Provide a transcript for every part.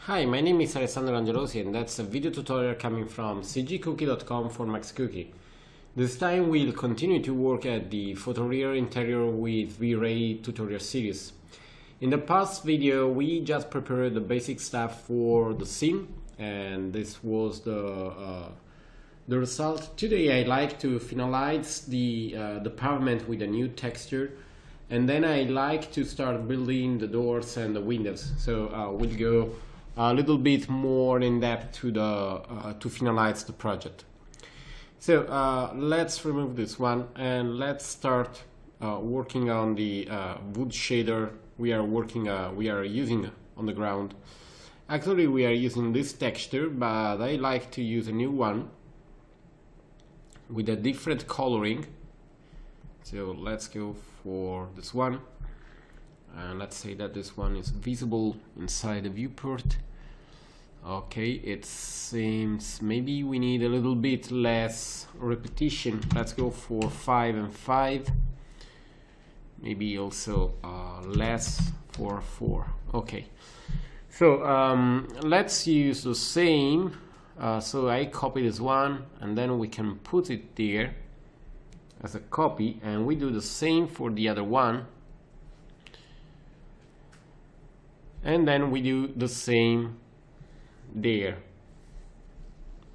Hi, my name is Alessandro Angelosi and that's a video tutorial coming from cgcookie.com for Max Cookie. This time we'll continue to work at the Photoreal interior with VRay tutorial series. In the past video we just prepared the basic stuff for the scene and this was the result. Today I like to finalize the pavement with a new texture, and then I like to start building the doors and the windows. So we'll go a little bit more in depth to finalize the project. So let's remove this one and let's start working on the wood shader we are using on the ground. Actually we are using this texture, but I like to use a new one with a different coloring. So let's go for this one, and let's say that this one is visible inside the viewport. Okay, it seems maybe we need a little bit less repetition. Let's go for 5 and 5, maybe also less for 4. Okay, so let's use the same. So I copy this one and then we can put it there as a copy, and we do the same for the other one, and then we do the same there.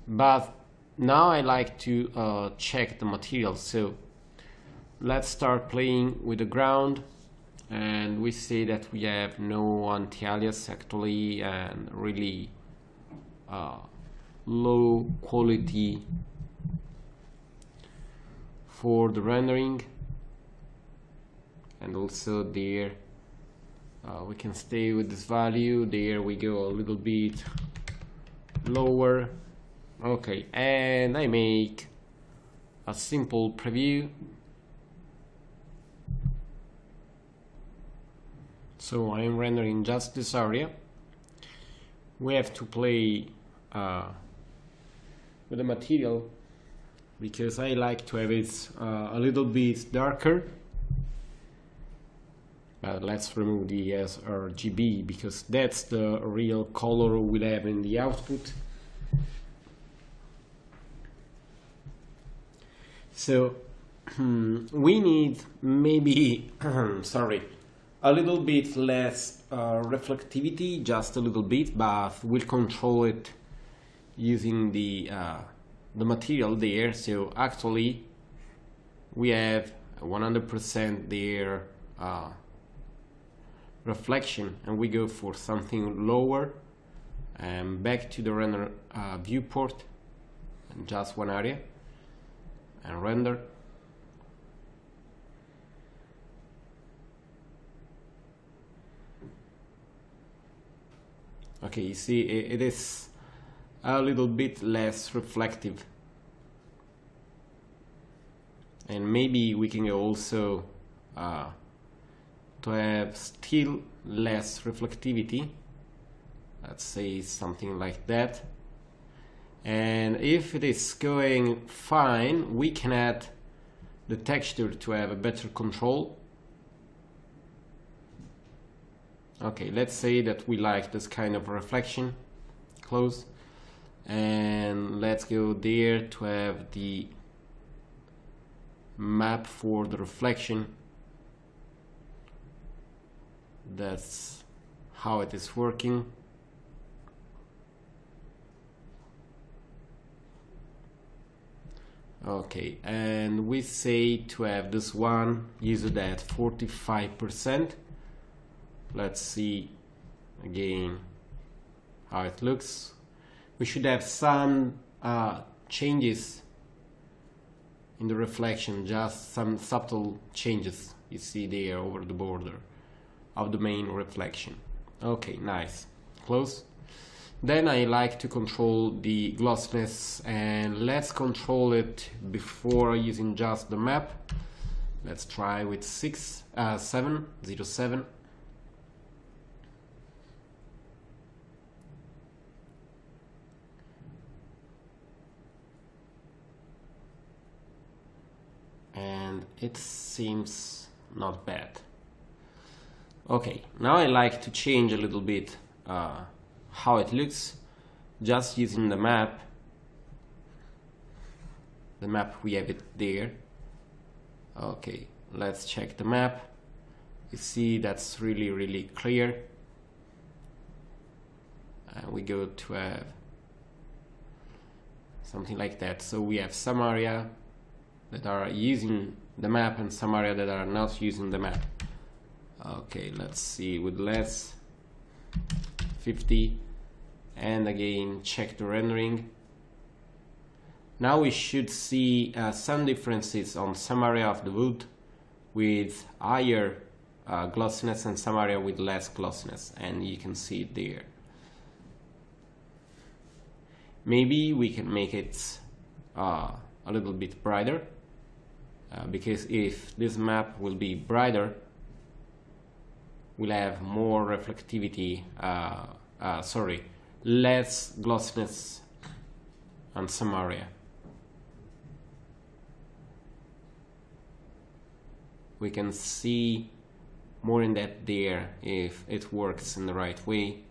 But now I like to check the material, so let's start playing with the ground, and we see that we have no anti-alias actually, and really low quality for the rendering. And also there we can stay with this value. There we go a little bit lower. Okay, and I make a simple preview. So I am rendering just this area. We have to play with the material because I like to have it a little bit darker. But let's remove the sRGB because that's the real color we'll have in the output. So we need maybe sorry, a little bit less reflectivity, just a little bit, but we'll control it using the material there. So actually we have 100% there reflection, and we go for something lower and back to the render viewport and just one area and render. Okay, you see it is a little bit less reflective, and maybe we can go also to have still less reflectivity. Let's say something like that. And if it is going fine, we can add the texture to have a better control. Okay, let's say that we like this kind of reflection. Close, and let's go there to have the map for the reflection. That's how it is working. Okay, and we say to have this one used at 45%. Let's see again how it looks. We should have some changes in the reflection, just some subtle changes you see there over the border of the main reflection. Okay, nice. Close. Then I like to control the glossiness, and let's control it before using just the map. Let's try with 707. And it seems not bad. Okay, now I like to change a little bit how it looks just using the map. The map, we have it there. Okay, let's check the map. You see that's really clear. And we go to have something like that. So we have some area that are using the map and some area that are not using the map. Okay, let's see with less 50, and again check the rendering. Now we should see some differences on some area of the wood with higher glossiness and some area with less glossiness, and you can see it there. Maybe we can make it a little bit brighter, because if this map will be brighter, we'll have more reflectivity, less glossiness on some area. We can see more in depth there if it works in the right way.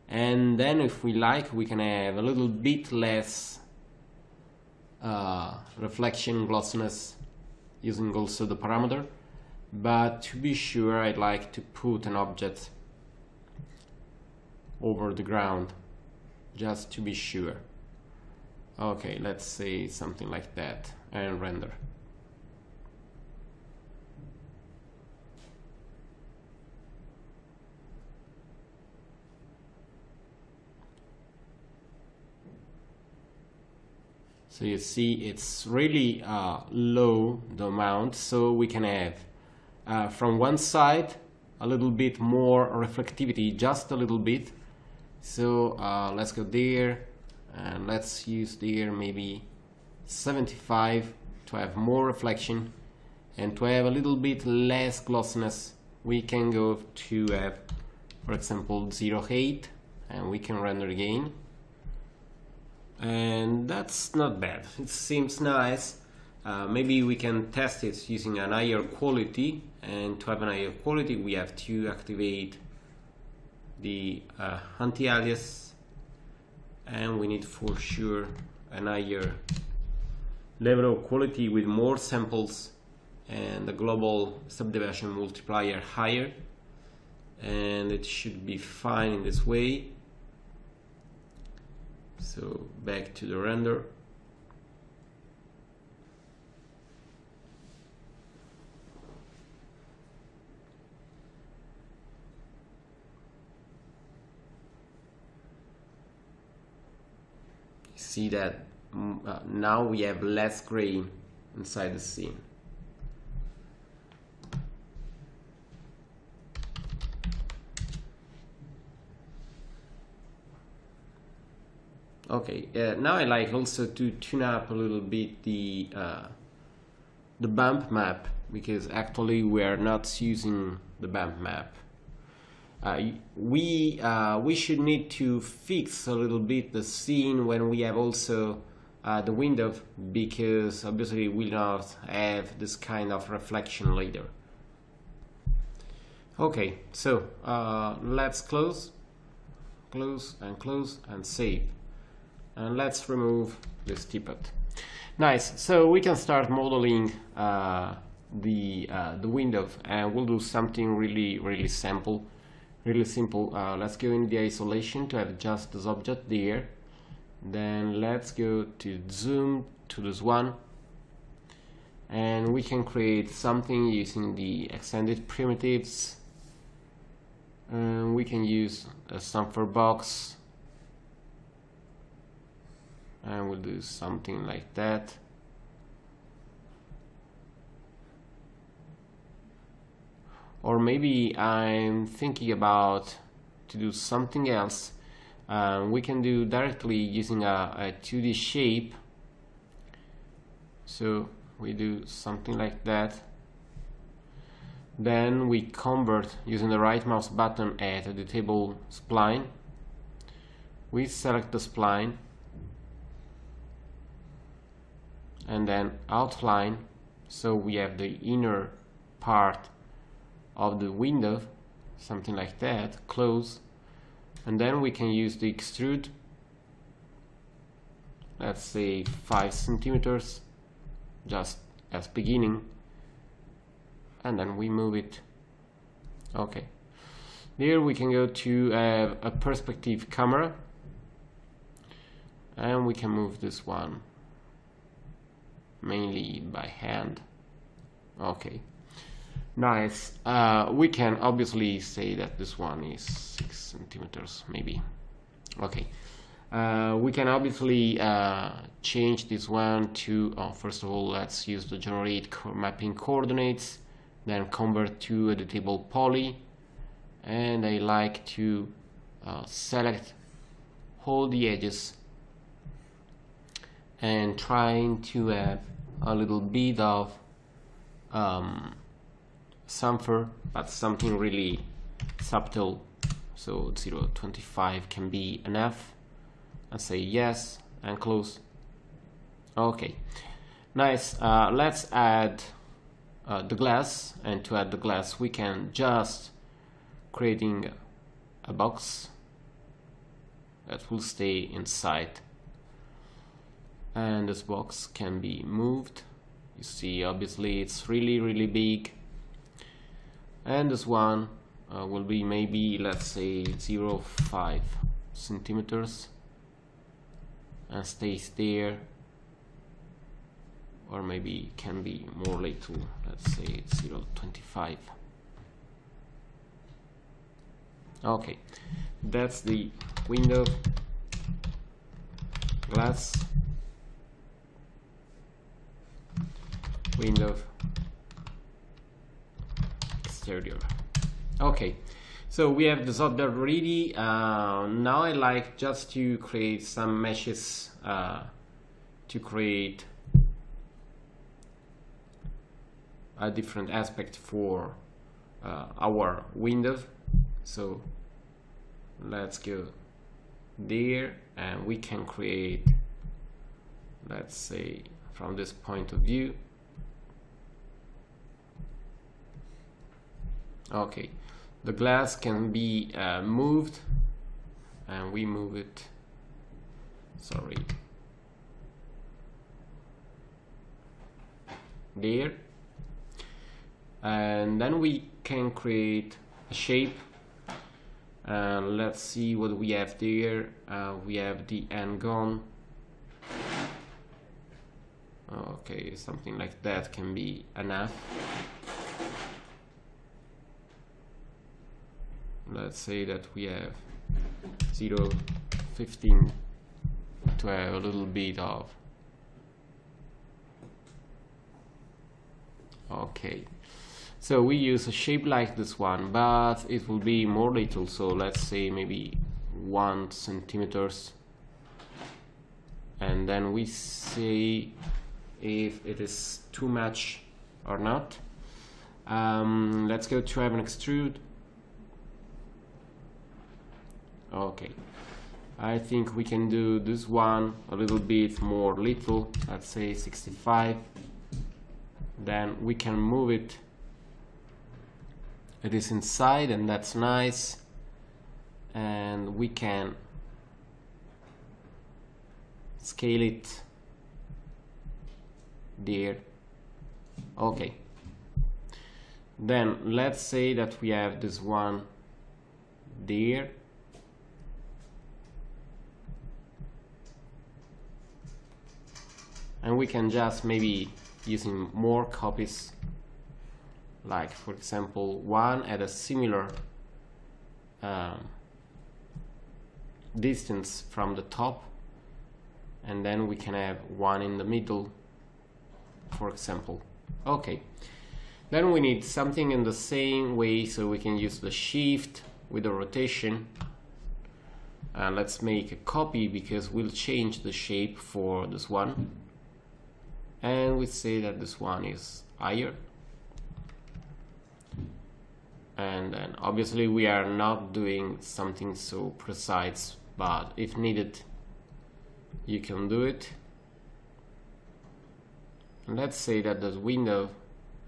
And then if we like, we can have a little bit less reflection glossiness using also the parameter. But to be sure, I'd like to put an object over the ground just to be sure. Okay, let's say something like that and render. So you see it's really low, the amount, so we can have from one side a little bit more reflectivity, just a little bit. So let's go there and let's use there maybe 75 to have more reflection, and to have a little bit less glossiness we can go to have, for example, 0.8, and we can render again. And that's not bad, it seems nice. Maybe we can test it using an higher quality, and to have an higher quality we have to activate the anti-alias, and we need for sure an higher level of quality with more samples and the global subdivision multiplier higher, and it should be fine in this way. So back to the render. See that now we have less grain inside the scene. Okay, now I like also to tune up a little bit the bump map, because actually we are not using the bump map. We should need to fix a little bit the scene when we have also the window, because obviously we'll not have this kind of reflection later. Okay, so let's close and save. And let's remove this tippet. Nice. So we can start modeling the window, and we'll do something really simple. Let's go in the isolation to have just this object there. Then let's go to zoom to this one, and we can create something using the extended primitives. And we can use a chamfer box, and we'll do something like that. Or maybe I'm thinking about to do something else. We can do directly using a 2D shape. So we do something like that. Then we convert using the right mouse button at the table spline. We select the spline, and then outline, so we have the inner part of the window, something like that. Close, and then we can use the extrude, let's say 5 centimeters, just as beginning, and then we move it. Okay, there we can go to a perspective camera, and we can move this one mainly by hand. Okay, nice. We can obviously say that this one is 6 centimeters maybe. Okay, we can obviously change this one to first of all, let's use the generate mapping coordinates, then convert to editable poly, and I like to select all the edges and trying to have a little bit of chamfer, but something really subtle, so 0.25 can be enough, and say yes and close. Okay, nice. Let's add the glass, and to add the glass we can just creating a box that will stay inside, and this box can be moved. You see, obviously it's really big, and this one will be maybe, let's say 0.5 centimeters and stays there, or maybe can be more little, let's say it's 0.25. Okay, that's the window glass, window exterior. Okay, so we have the object ready. Now I like just to create some meshes to create a different aspect for our window. So let's go there, and we can create, let's say from this point of view. Okay, the glass can be moved, and we move it, sorry, there, and then we can create a shape. Let's see what we have there. We have the end gone. Okay, something like that can be enough. Let's say that we have 0.15 to have a little bit of. Okay, so we use a shape like this one, but it will be more little, so let's say maybe 1 centimeters, and then we see if it is too much or not. Let's go to have an extrude. Okay, I think we can do this one a little bit more little, let's say 65. Then we can move it. It is inside, and that's nice. And we can scale it there. Okay. Then let's say that we have this one there. And we can just maybe using more copies, like for example one at a similar distance from the top, and then we can have one in the middle, for example. Okay, then we need something in the same way, so we can use the shift with the rotation, and let's make a copy because we'll change the shape for this one. And we say that this one is higher, and then obviously we are not doing something so precise, but if needed you can do it. And let's say that the window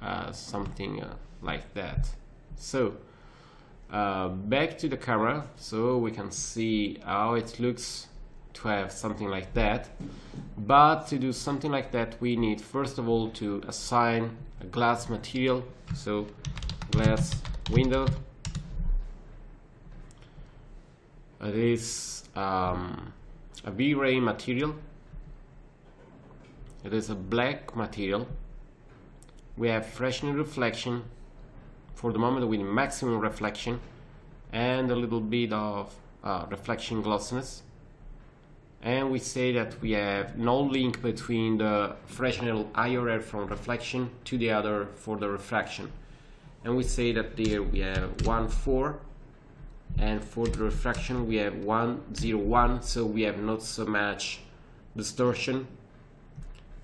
has something like that. So back to the camera so we can see how it looks to have something like that. But to do something like that, we need first of all to assign a glass material. So glass window. It is a VRay material. It is a black material. We have freshening reflection for the moment with maximum reflection and a little bit of reflection glossiness. And we say that we have no link between the Fresnel IRR from reflection to the other for the refraction. And we say that there we have 1,4, and for the refraction we have 1,01, so we have not so much distortion,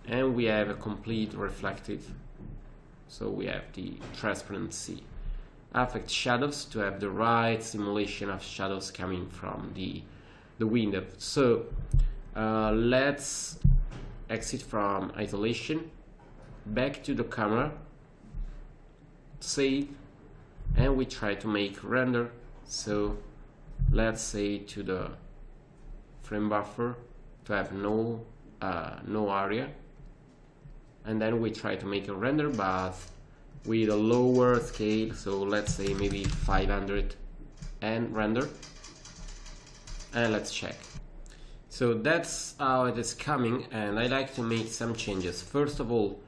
and we have a complete reflective. So we have the transparency. Affect shadows to have the right simulation of shadows coming from the window. So let's exit from isolation, back to the camera, save, and we try to make render. So let's say to the frame buffer to have no area, and then we try to make a render but with a lower scale, so let's say maybe 500, and render, and let's check. So that's how it is coming, and I like to make some changes. First of all,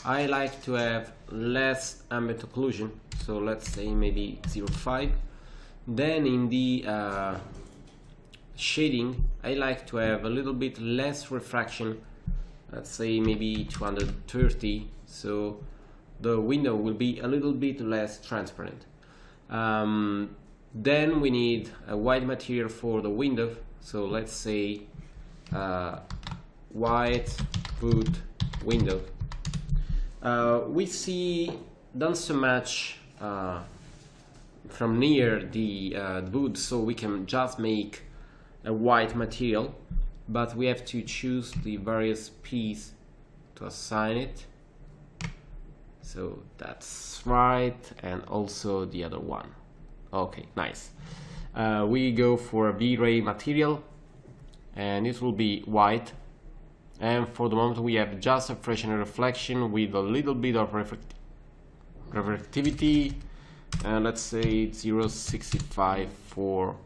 I like to have less ambient occlusion, so let's say maybe 0.5. Then in the shading, I like to have a little bit less refraction, let's say maybe 230, so the window will be a little bit less transparent. Then we need a white material for the window, so let's say white wood window. We see don't so much from near the wood, so we can just make a white material, but we have to choose the various piece to assign it. So that's right, and also the other one. Okay, nice. We go for a VRay material, and it will be white. And for the moment we have just a freshener reflection with a little bit of reflectivity, and let's say 0.65 for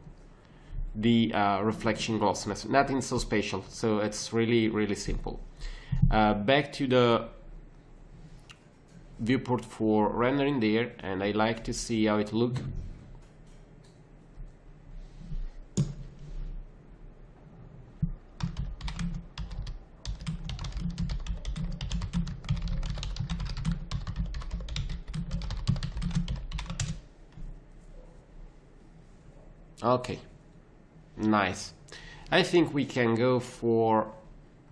the reflection glossiness. Nothing so special, so it's really simple. Back to the viewport for rendering there, and I like to see how it looks. Okay, nice. I think we can go for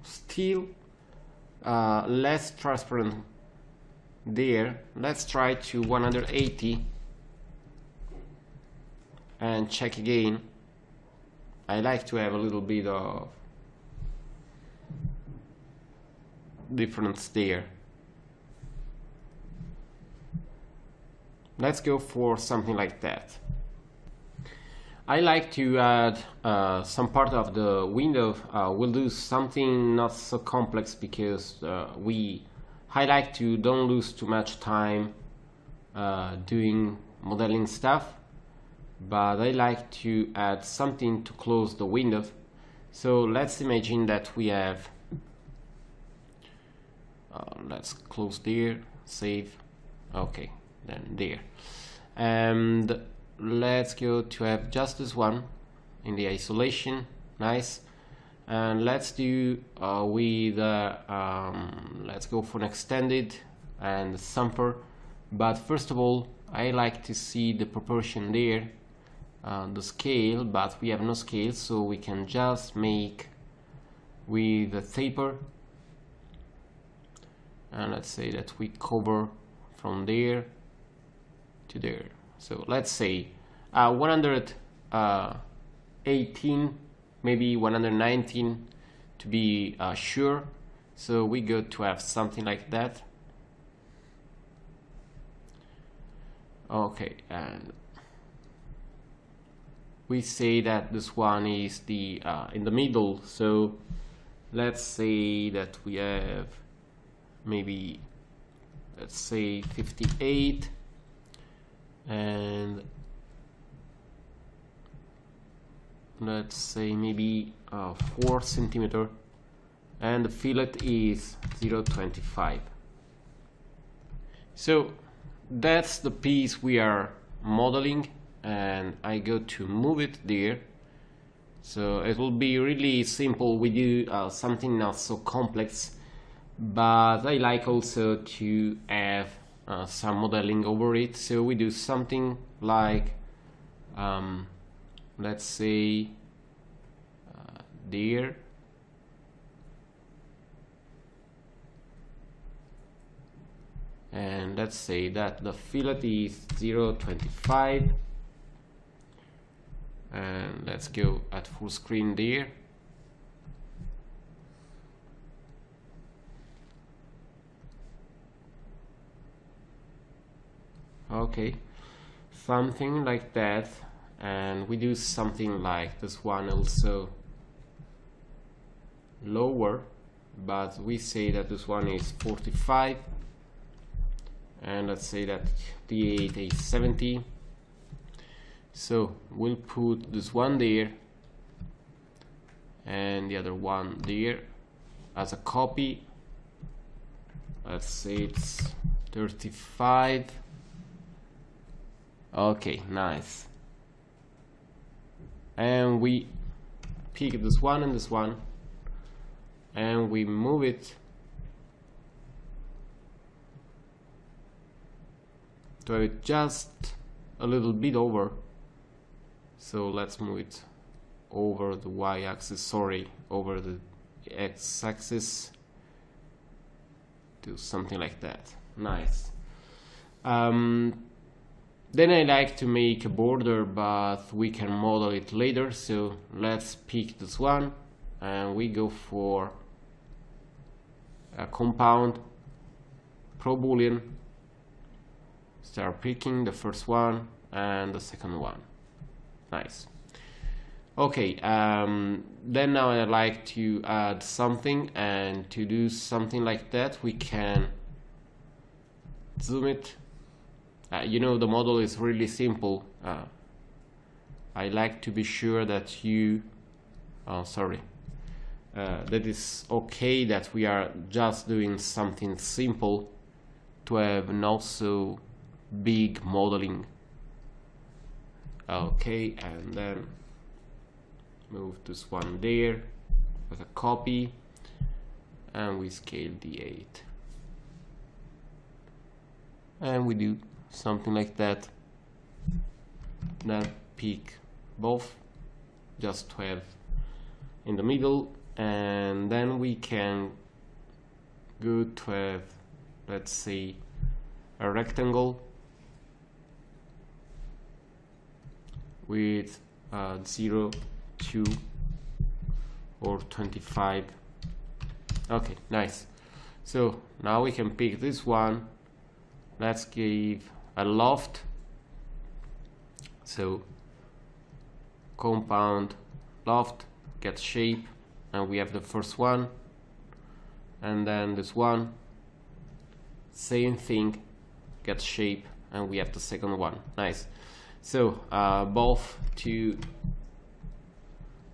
still less transparent there. Let's try to 180 and check again. I like to have a little bit of difference there. Let's go for something like that. I like to add some part of the window. We'll do something not so complex because I like to don't lose too much time doing modeling stuff, but I like to add something to close the window. So let's imagine that we have, let's close there, save, okay, then there, and let's go to have just this one in the isolation, nice. And let's do with let's go for an extended and sample, but first of all I like to see the proportion there, the scale, but we have no scale, so we can just make with a taper, and let's say that we cover from there to there. So let's say 118, maybe 119 to be sure. So we go to have something like that. Okay, and we say that this one is the in the middle. So let's say that we have maybe, let's say 58, and let's say maybe 4 centimeter, and the fillet is 0.25. So that's the piece we are modeling, and I go to move it there. So it will be really simple. We do something not so complex, but I like also to have some modeling over it. So we do something like let's say there, and let's say that the fillet is 0.25, and let's go at full screen there. Okay, something like that, and we do something like this one also lower, but we say that this one is 45, and let's say that the 8 is 70. So we'll put this one there and the other one there as a copy. Let's say it's 35. Okay, nice. And we pick this one and this one, and we move it to have it just a little bit over. So let's move it over the y-axis, sorry, over the x-axis, do something like that. Nice. Then I like to make a border, but we can model it later. So let's pick this one, and we go for a compound, pro boolean, start picking the first one and the second one. Nice. Okay, then now I like to add something, and to do something like that we can zoom it. You know, the model is really simple. I like to be sure that you that is okay that we are just doing something simple to have not so big modeling. Okay, and then move this one there as a copy, and we scale the 8, and we do something like that. Then pick both just to have in the middle, and then we can go to have, let's say, a rectangle with 0, 2 or 25. Okay, nice. So now we can pick this one. Let's give a loft. So compound loft, get shape, and we have the first one, and then this one, same thing, get shape, and we have the second one. Nice. So both to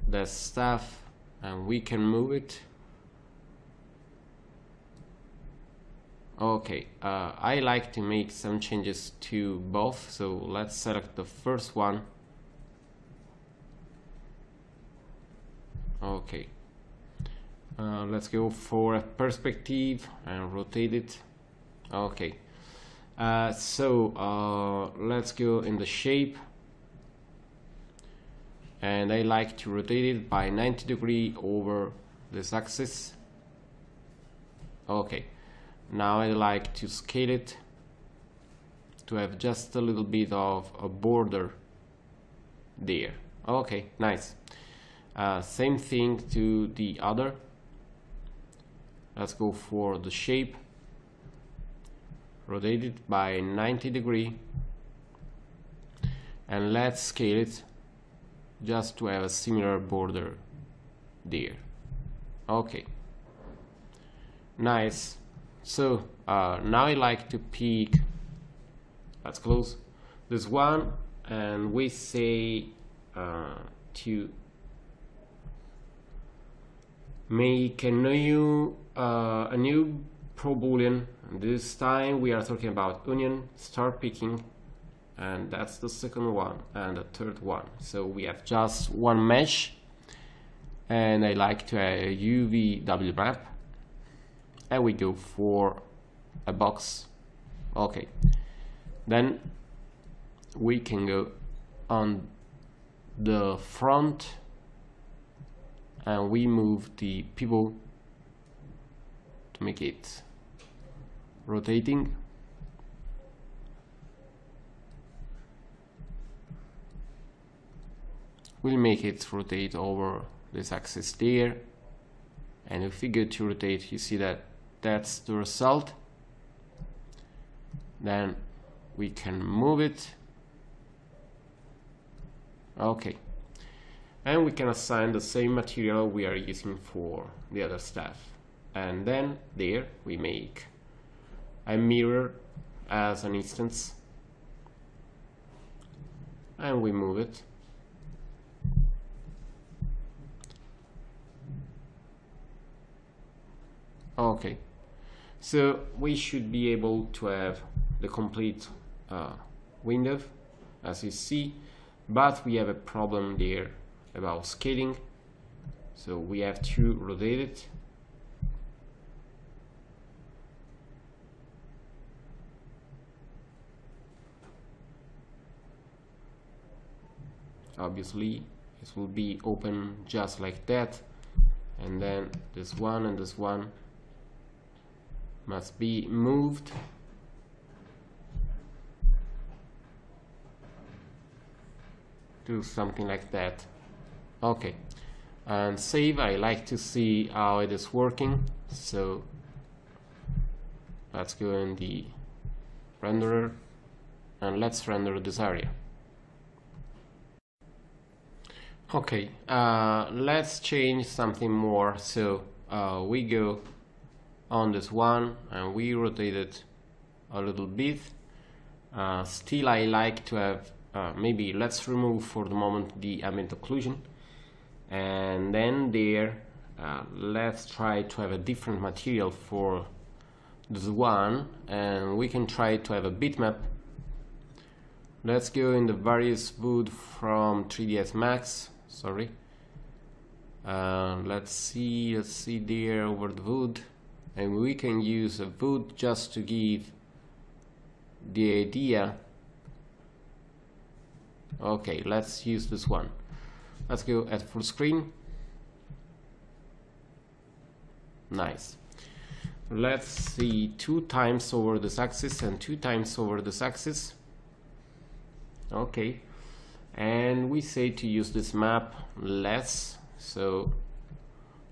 the stuff, and we can move it. Okay, I like to make some changes to both, so let's select the first one. Okay, let's go for a perspective and rotate it. Okay, so let's go in the shape, and I like to rotate it by 90 degrees over this axis. Okay, now I like to scale it to have just a little bit of a border there. Okay, nice. Same thing to the other. Let's go for the shape, rotate it by 90 degrees, and let's scale it just to have a similar border there. Okay, nice. So now I like to pick, let's close this one, and we say to make a new pro boolean. This time we are talking about onion, start picking, and that's the second one and the third one. So we have just one mesh, and I like to add a UV map, and we go for a box. Okay, then we can go on the front and we move the pivot to make it rotating. We'll make it rotate over this axis there, and if we go to rotate, you see that that's the result. Then we can move it. Okay, and we can assign the same material we are using for the other stuff, and then there we make a mirror as an instance, and we move it. Okay, so we should be able to have the complete window, as you see, but we have a problem there about scaling, so we have to rotate it. Obviously it will be open just like that, and then this one and this one must be moved. Do something like that. Okay, and save. I like to see how it is working, so let's go in the renderer and let's render this area. Okay, let's change something more. So we go on this one and we rotate it a little bit. Still I like to have maybe let's remove for the moment the ambient occlusion, and then there let's try to have a different material for this one, and we can try to have a bitmap. Let's go in the various wood from 3ds Max. Sorry, let's see there over the wood, and we can use a wood just to give the idea. Okay, let's use this one. Let's go at full screen. Nice. Let's see 2 times over this axis and 2 times over this axis. Okay, and we say to use this map less, so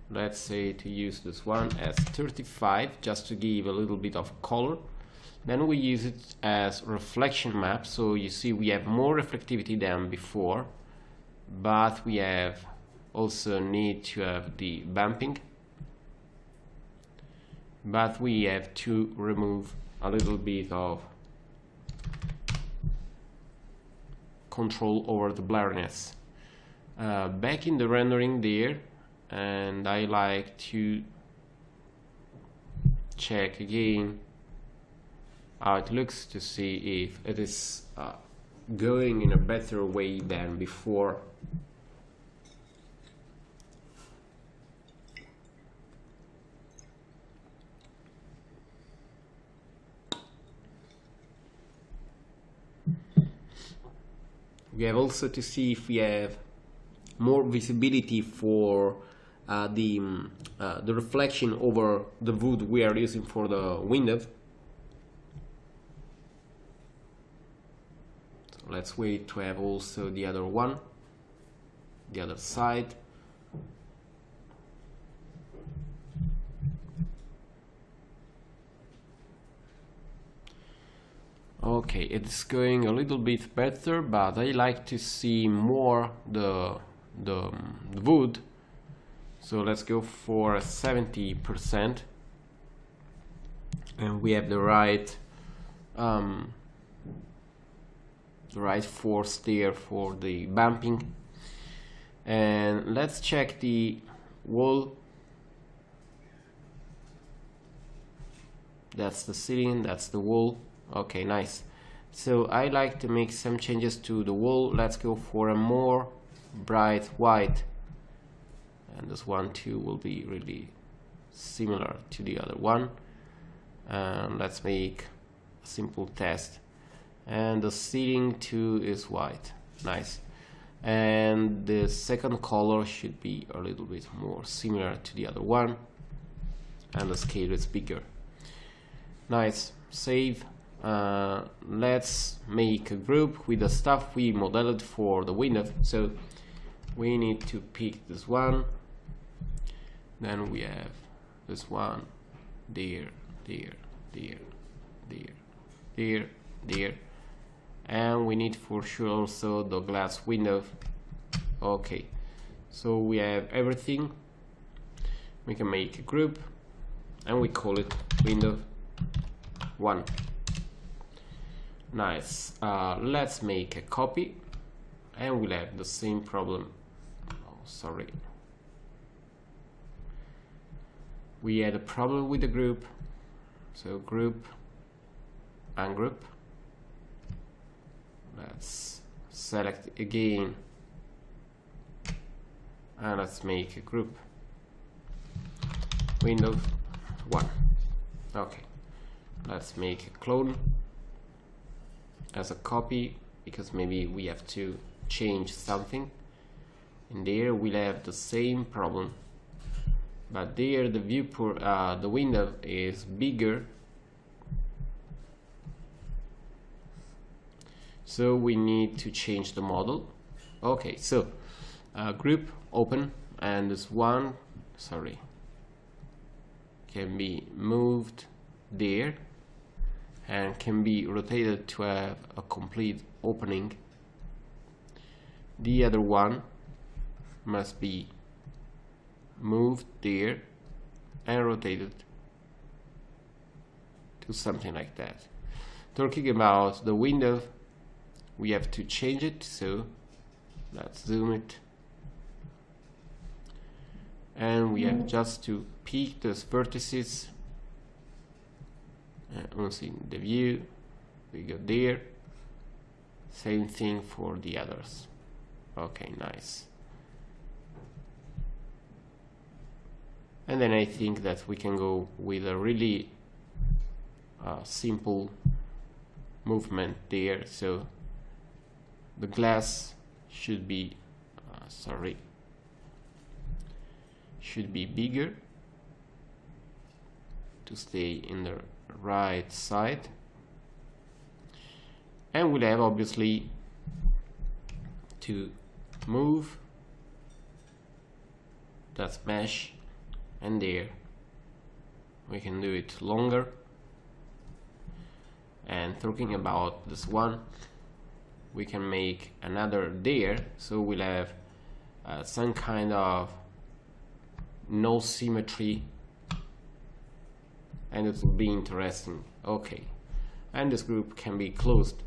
let's say to use this one as 35 just to give a little bit of color. Then we use it as reflection map, so you see we have more reflectivity than before, but we have also need to have the bumping, but we have to remove a little bit of control over the blurriness. Back in the rendering there, and I like to check again how it looks to see if it is going in a better way than before. We have also to see if we have more visibility for the reflection over the wood we are using for the window. So let's wait to have also the other one, the other side. Okay, it's going a little bit better, but I like to see more the wood. So let's go for 70%, and we have the right force there for the bumping. And let's check the wall. That's the ceiling, that's the wall. Okay, nice. So I like to make some changes to the wall. Let's go for a more bright white, and this one too will be really similar to the other one. And let's make a simple test. And the ceiling too is white. Nice. And the second color should be a little bit more similar to the other one, and the scale is bigger. Nice. Save. Let's make a group with the stuff we modeled for the window. So we need to pick this one, then we have this one, there, and we need for sure also the glass window. Okay, so we have everything. We can make a group and we call it window 1. Nice. Let's make a copy, and we'll have the same problem. Oh, sorry, we had a problem with the group. So group, ungroup. Let's select again, and let's make a group window 1. Okay, let's make a clone as a copy, because maybe we have to change something. And there we'll have the same problem, but there the viewport, the window is bigger, so we need to change the model. Okay, so group open, and this one, sorry, can be moved there and can be rotated to have a complete opening. The other one must be moved there and rotated to something like that. Talking about the window, we have to change it, so let's zoom it, and we have just to pick those vertices. Once in the view, we go there. Same thing for the others. Okay, nice. And then I think that we can go with a really simple movement there. So the glass should be should be bigger to stay in the right side, and we'll have obviously to move that mesh, and there we can do it longer. And talking about this one, we can make another there, so we'll have some kind of no symmetry, and it will be interesting. Okay, and this group can be closed.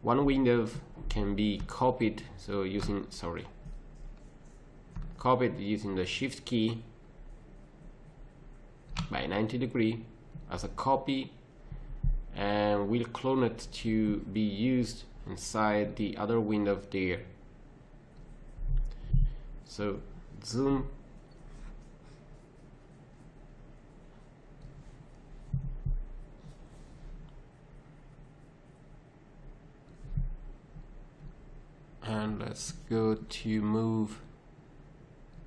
One window can be copied, so copied using the shift key by 90 degrees as a copy, and we'll clone it to be used inside the other window there. So zoom, and let's go to move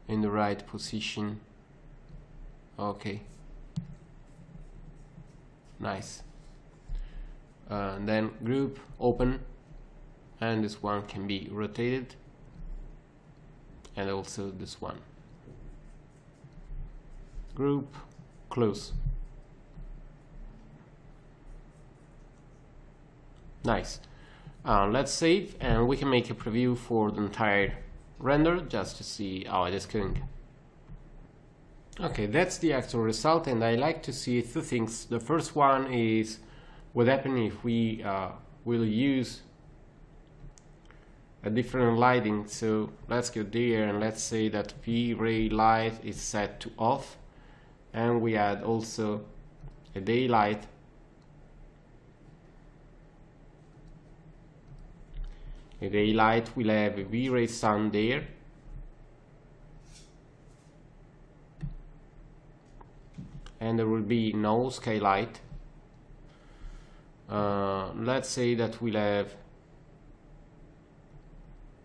in the right position. Okay, nice. And then group open, and this one can be rotated, and also this one. Group close. Nice. Let's save, and we can make a preview for the entire render just to see how it is going. Okay, that's the actual result, and I like to see two things. The first one is what happens if we will use a different lighting. So let's go there and let's say that VRay light is set to off, and we add also a daylight. A daylight will have a VRay sun there, and there will be no skylight. Let's say that we'll have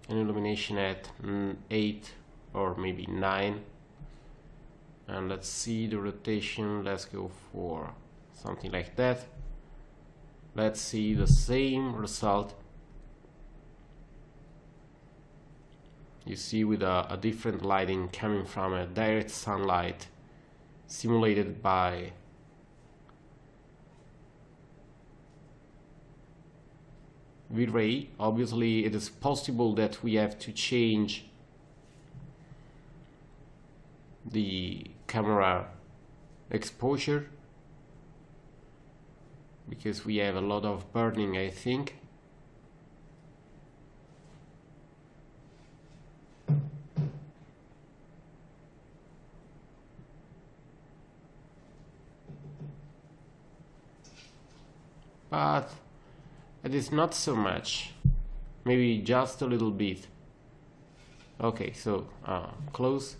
an illumination at 8 or maybe 9, and let's see the rotation. Let's go for something like that. Let's see the same result. You see, with a different lighting coming from a direct sunlight simulated by VRay. Obviously, it is possible that we have to change the camera exposure because we have a lot of burning, I think. But it is not so much, maybe just a little bit. Okay, so close,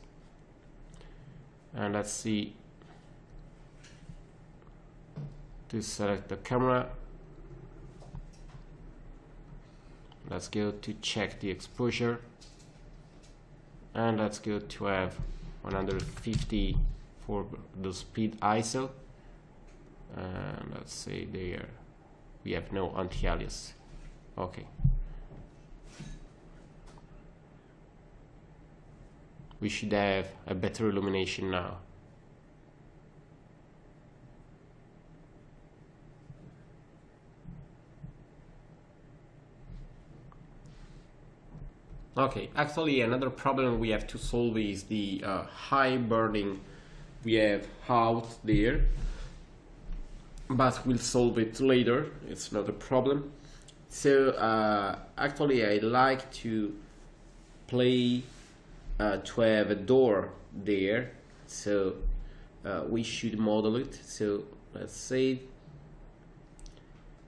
and let's see to select the camera. Let's go to check the exposure, and let's go to have 150 for the speed ISO, and let's say there we have no anti-alias. Okay, we should have a better illumination now. Okay, actually another problem we have to solve is the high burning we have out there, but we'll solve it later. It's not a problem. So actually I like to play to have a door there, so we should model it. So let's save,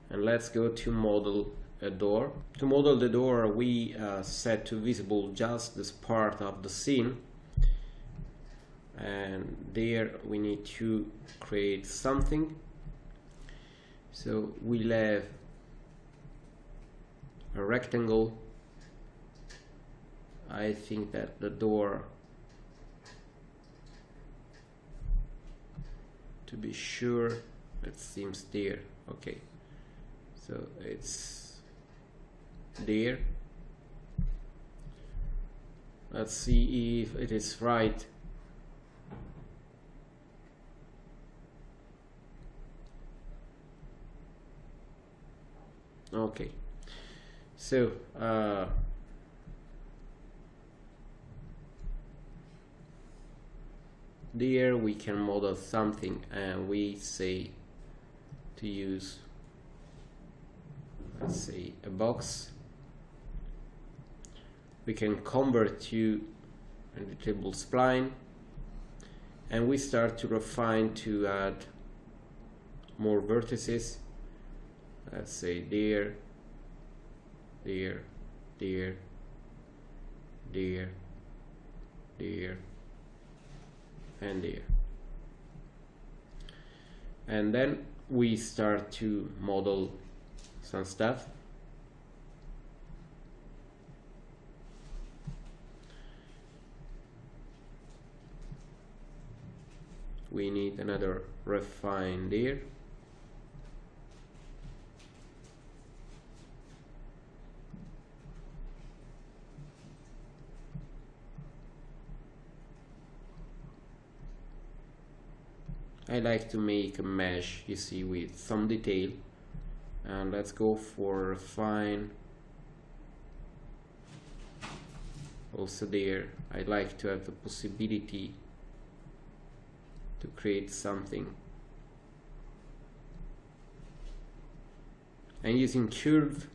and let's go to model a door. To model the door, we set to visible just this part of the scene, and there we need to create something. So we'll have a rectangle. I think that the door, to be sure, it seems there. Okay, so it's there. Let's see if it is right. Okay, so there we can model something, and we say to use, let's say, a box. We can convert to a editable spline, and we start to refine to add more vertices. Let's say there, there, there, there, there, and there. And then we start to model some stuff. We need another refine there. I like to make a mesh, you see, with some detail. and let's go for refine. Also there I like to have the possibility to create something, and using curve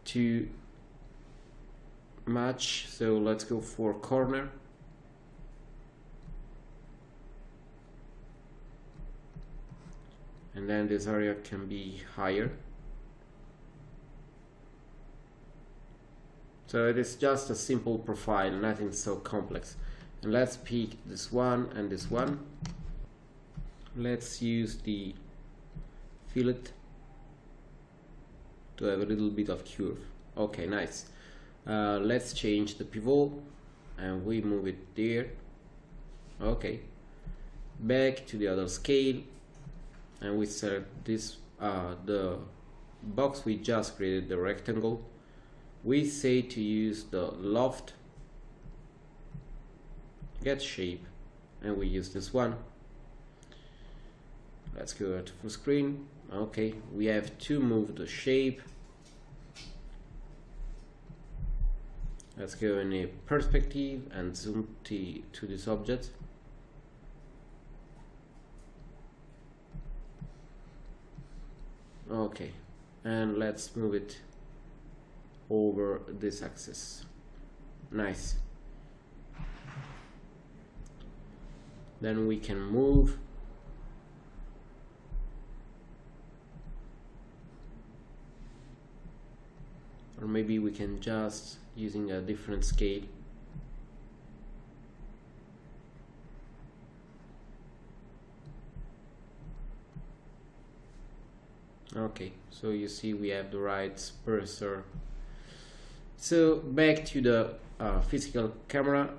to match. So let's go for corner, and then this area can be higher. So it is just a simple profile, nothing so complex. And let's pick this one and this one. Let's use the fillet to have a little bit of curve. Okay, nice. Let's change the pivot and we move it there. Okay, back to the other scale, and we select this the box we just created, the rectangle. We say to use the loft, get shape, and we use this one. Let's go to full screen. Okay, we have to move the shape. Let's go in a perspective and zoom to this object. Okay, and let's move it over this axis. Nice. Then we can move or maybe we can just using a different scale. Okay, so you see we have the right cursor. So back to the physical camera,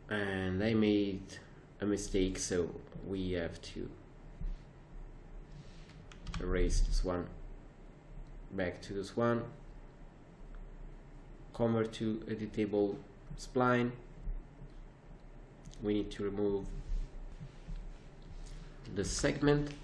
and I made a mistake, so we have to erase this one. Back to this one, convert to editable spline. We need to remove the segment.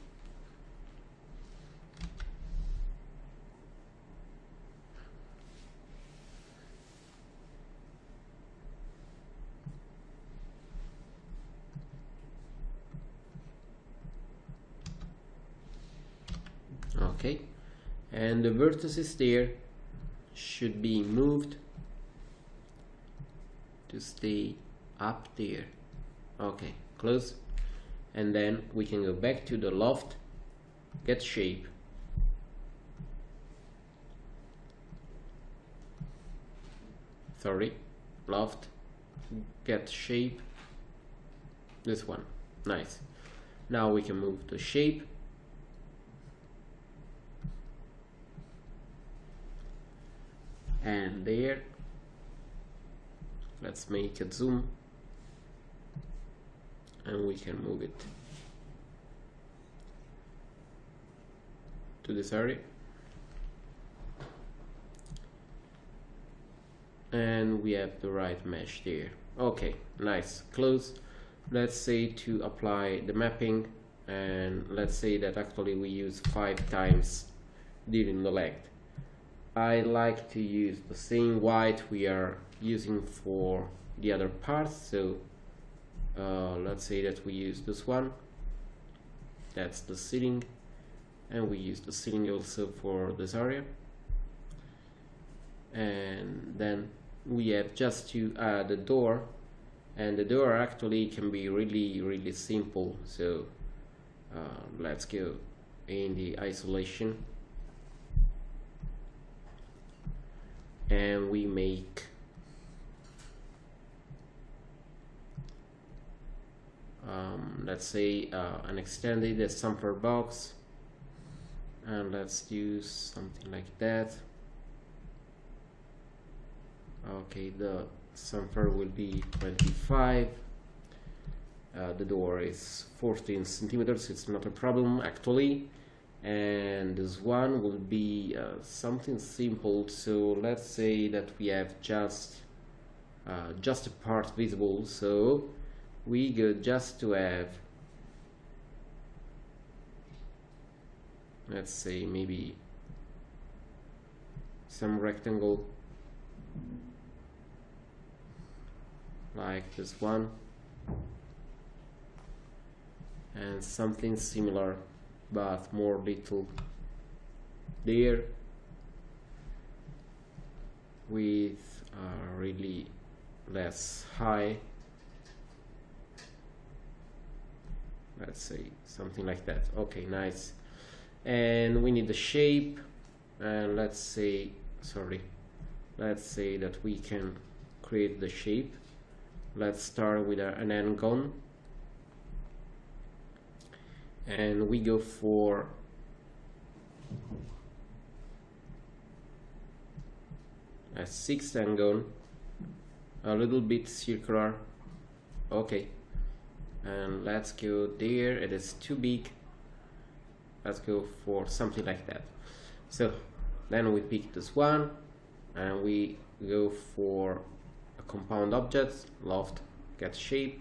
Okay, and the vertices there should be moved to stay up there. Okay, close, and then we can go back to the loft, get shape, loft, get shape, this one. Nice. Now we can move the shape, and there, let's make a zoom, and we can move it to this area, and we have the right mesh there. Okay, nice. Close. Let's say to apply the mapping, and let's say that actually we use 5 times during the leg. I like to use the same white we are using for the other parts, so let's say that we use this one, that's the ceiling, and we use the ceiling also for this area, and then we have just to add the door, and the door actually can be really simple. So let's go in the isolation, and we make let's say an extended chamfer box, and let's do something like that. Okay, the chamfer will be 25. The door is 14 centimeters, it's not a problem actually, and this one will be something simple. So let's say that we have just a part visible, so we go just to have let's say maybe some rectangle like this one, and something similar but more little there, with really less high, let's say something like that. Okay, nice. And we need the shape, and let's say that we can create the shape. Let's start with an n-gon, and we go for a 6th n-gon, a little bit circular. Okay, and let's go there. It is too big. Let's go for something like that. So then we pick this one, and we go for a compound object, loft, get shape,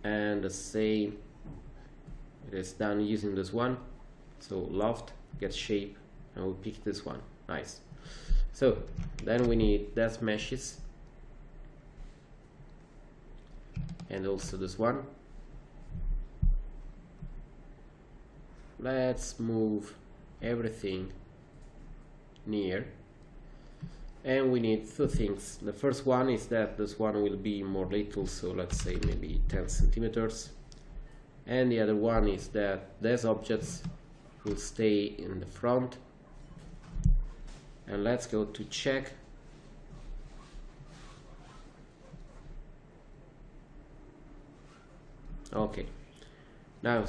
and the same, it is done using this one. So loft, get shape, and we pick this one. Nice. So then we need that meshes, and also this one. Let's move everything near, and we need two things. The first one is that this one will be more little, so let's say maybe 10 centimeters, and the other one is that these objects will stay in the front. And let's go to check. Okay, now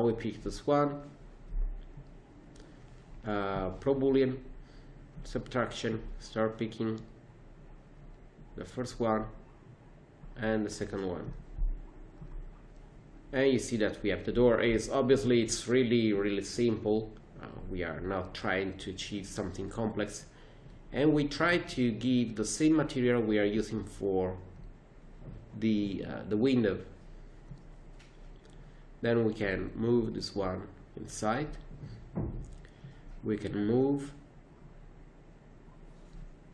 we pick this one, pro boolean subtraction, start picking the first one and the second one, and you see that we have the door. Is obviously it's really simple. We are not trying to achieve something complex, and we try to give the same material we are using for the window. Then we can move this one inside. We can move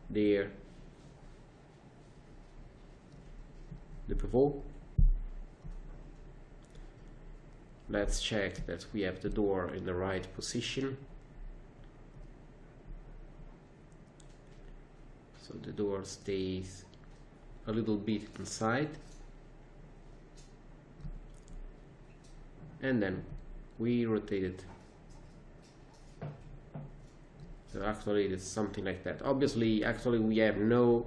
there the pivot. Let's check that we have the door in the right position. So the door stays a little bit inside, and then we rotate it. So actually it is something like that. Obviously, actually we have no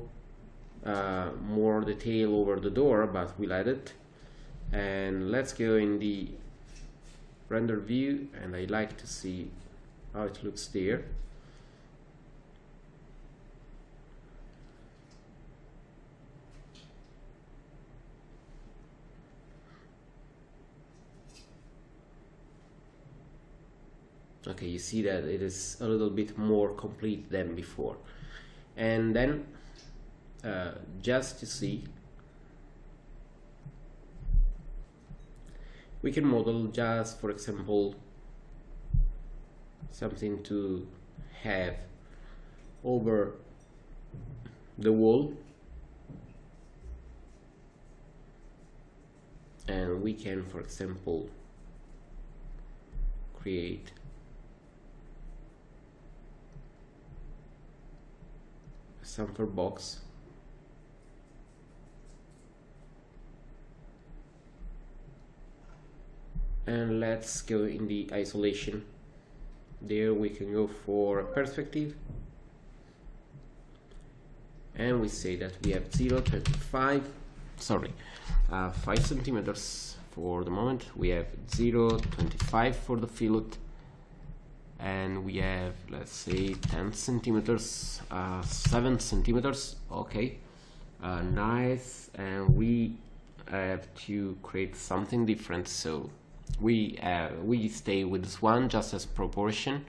more detail over the door, but we'll add it. And let's go in the render view, and I like to see how it looks there. Okay, you see that it is a little bit more complete than before. And then just to see, we can model just, for example, something to have over the wall, and we can, for example, create a chamfer box. And let's go in the isolation. There we can go for perspective, and we say that we have 0.25, sorry, 5 centimeters for the moment. We have 0.25 for the fillet, and we have, let's say, 10 centimeters, 7 centimeters. Okay, nice. And we have to create something different, so we stay with this one just as proportion,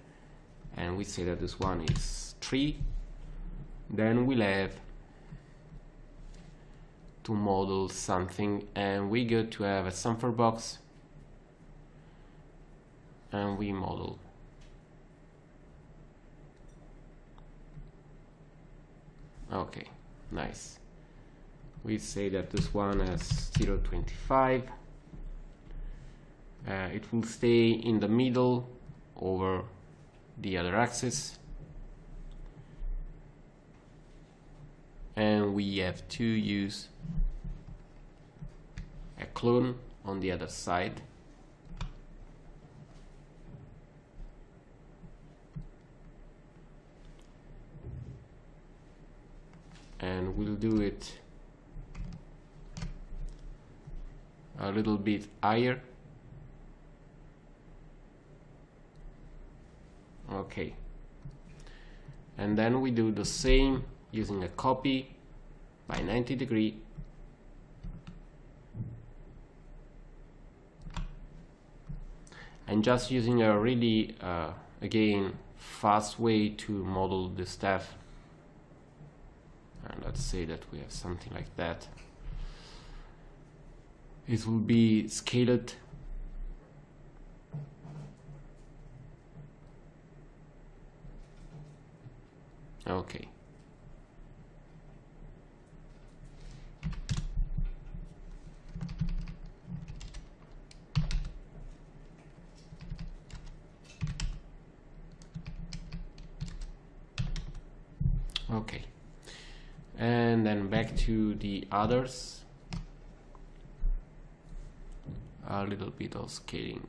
and we say that this one is 3. Then we'll have to model something, and we go to have a chamfer box, and we model. Okay, nice. We say that this one has 0.25. It will stay in the middle over the other axis, and we have to use a clone on the other side. And we'll do it a little bit higher. Okay, and then we do the same using a copy by 90 degrees, and just using a really again fast way to model the stuff. And let's say that we have something like that. It will be scaled. Okay. Okay. And then back to the others, a little bit of scaling.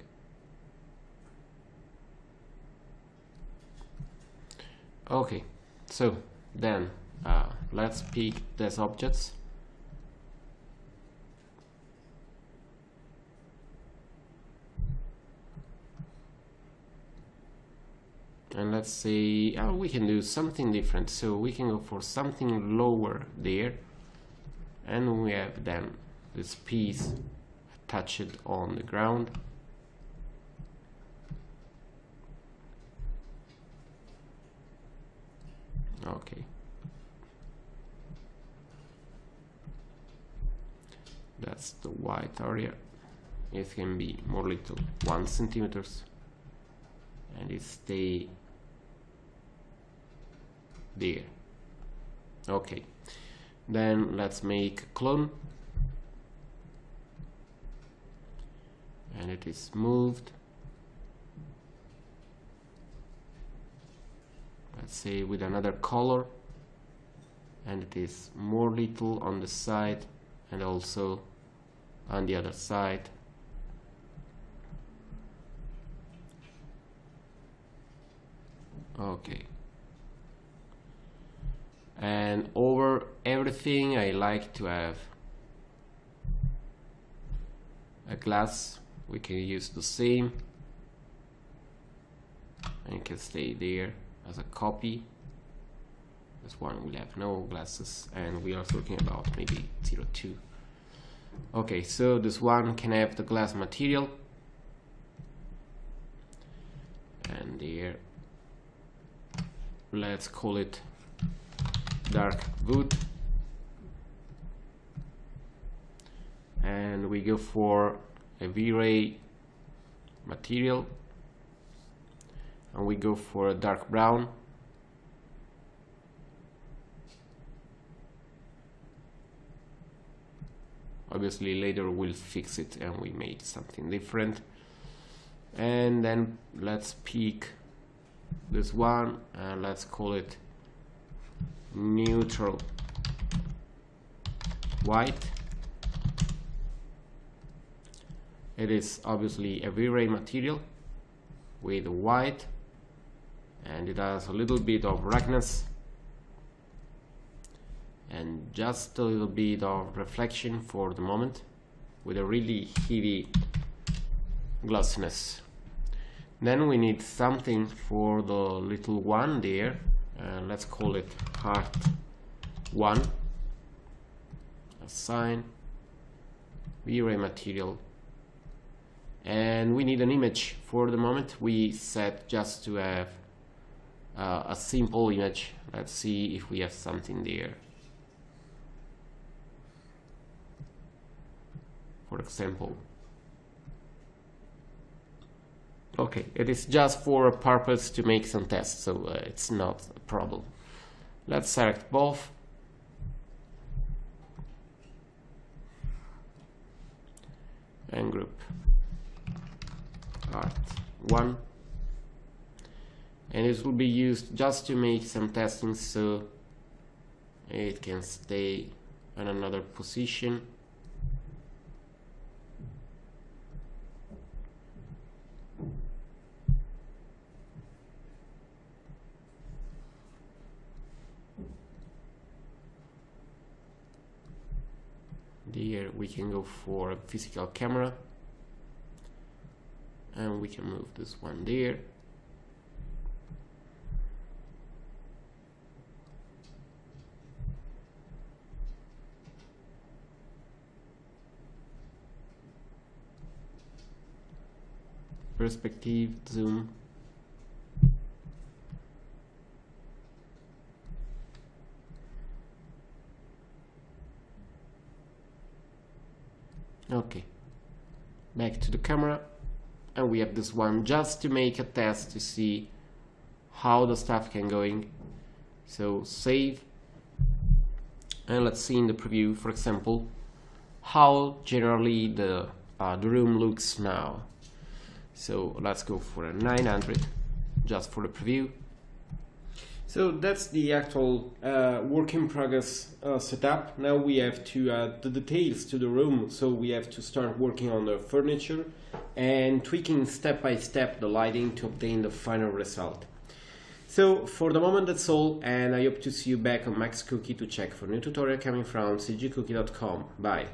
Okay, so then let's pick these objects. And let's say we can do something different, so we can go for something lower there, and we have then this piece attached on the ground. Okay, that's the white area. It can be more little, 1 centimeters, and it stay there. Okay, then let's make a clone, and it is moved, let's say with another color, and it is more little on the side and also on the other side. Okay, and over everything I like to have a glass. We can use the same, and it can stay there as a copy. This one will have no glasses, and we are talking about maybe 0.2. Okay, so this one can have the glass material, and there, let's call it dark wood, and we go for a VRay material, and we go for a dark brown. Obviously later we'll fix it and we make something different. And then let's pick this one and let's call it neutral white. It is obviously a VRay material with white, and it has a little bit of roughness and just a little bit of reflection for the moment, with a really heavy glossiness. Then we need something for the little one there, let's call it heart 1. Assign VRay material, and we need an image. For the moment we set just to have a simple image. Let's see if we have something there. For example, Okay, it is just for a purpose to make some tests, so it's not a problem. Let's select both. And group art 1. And it will be used just to make some testing, so it can stay in another position. Here we can go for a physical camera, and we can move this one there. Perspective, zoom. Okay, back to the camera, and we have this one just to make a test to see how the stuff can going. So save, and let's see in the preview, for example, how generally the room looks now. So let's go for a 900 just for the preview. So that's the actual work in progress setup. Now we have to add the details to the room, so we have to start working on the furniture and tweaking step by step the lighting to obtain the final result. So for the moment that's all, and I hope to see you back on Max Cookie to check for new tutorial coming from cgcookie.com. Bye.